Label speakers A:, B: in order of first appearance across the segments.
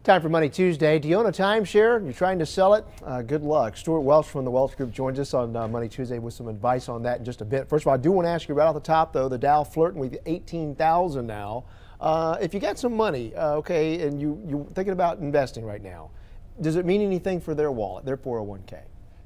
A: Time for Money Tuesday. Do you own a timeshare? You're trying to sell it? Good luck. Stewart Welch from the Welch Group joins us on Money Tuesday with some advice on that in just a bit. First of all, I do want to ask you right off the top, though, the Dow flirting with 18,000 now. If you got some money, okay, and you're thinking about investing right now, does it mean anything for their wallet, their 401k?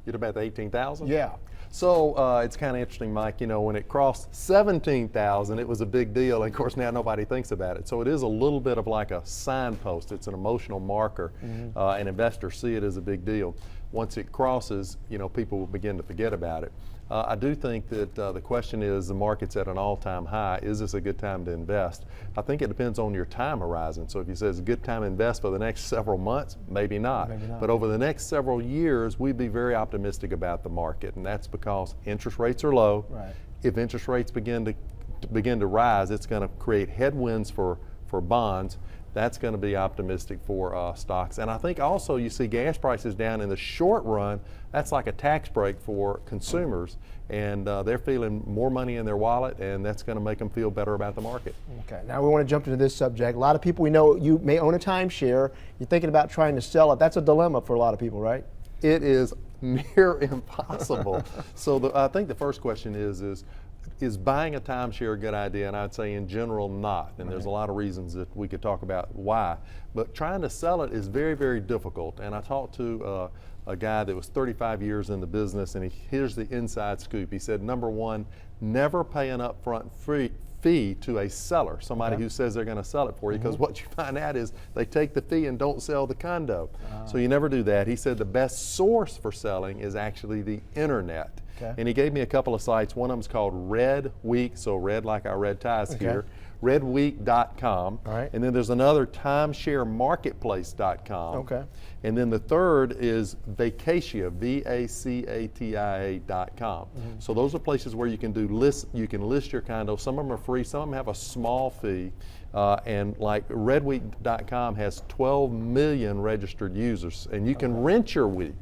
B: You're about the 18,000?
A: Yeah.
B: So it's kind of interesting, Mike. You know, when it crossed 17,000, it was a big deal. And of course, now nobody thinks about it. So it is a little bit of like a signpost. It's an emotional marker, and investors see it as a big deal. Once it crosses, you know, people will begin to forget about it. I do think that the question is, the market's at an all-time high. Is this a good time to invest? I think it depends on your time horizon. So if you say it's a good time to invest for the next several months, maybe not. But over the next several years, we'd be very optimistic about the market, and that's because interest rates are low.
A: Right.
B: If interest rates begin to rise, it's going to create headwinds for bonds. That's going to be optimistic for stocks. And I think also you see gas prices down in the short run. That's like a tax break for consumers, and they're feeling more money in their wallet, and that's going to make them feel better about the market.
A: Okay, now we want to jump into this subject. A lot of people, we know you may own a timeshare. You're thinking about trying to sell it. That's a dilemma for a lot of people, right?
B: It is near impossible. So I think the first question is buying a timeshare a good idea? And I'd say in general not. And there's a lot of reasons that we could talk about why. But trying to sell it is very, very difficult. And I talked to a guy that was 35 years in the business, and here's the inside scoop. He said, number one, never pay an upfront fee to a seller, somebody who says they're going to sell it for you, because what you find out is they take the fee and don't sell the condo. So you never do that. He said the best source for selling is actually the internet. And he gave me a couple of sites. One of them is called Red Week, so red like our red ties here, redweek.com. And then there's another, timesharemarketplace.com. And then the third is Vacatia, VACATIA.com. So those are places where you can list your condo. Some of them are free, some of them have a small fee. And like redweek.com has 12 million registered users, and you can rent your week.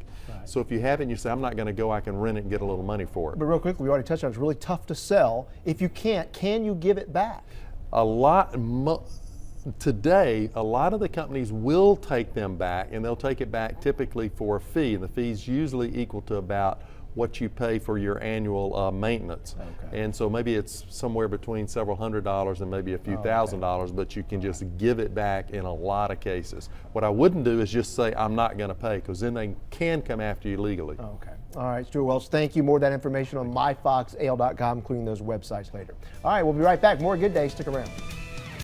B: So if you have it and you say, I'm not going to go, I can rent it and get a little money for it.
A: But real quickly, we already touched on it's really tough to sell. If you can't, can you give it back?
B: Today, a lot of the companies will take them back, and they'll take it back typically for a fee, and the fee's usually equal to about what you pay for your annual maintenance. And so maybe it's somewhere between several $100s and maybe a few $1,000s, but you can just give it back in a lot of cases. What I wouldn't do is just say, I'm not going to pay, because then they can come after you legally.
A: All right, Stewart Welch, thank you. More of that information on myfoxal.com, including those websites later. All right, we'll be right back. More Good Day. Stick around.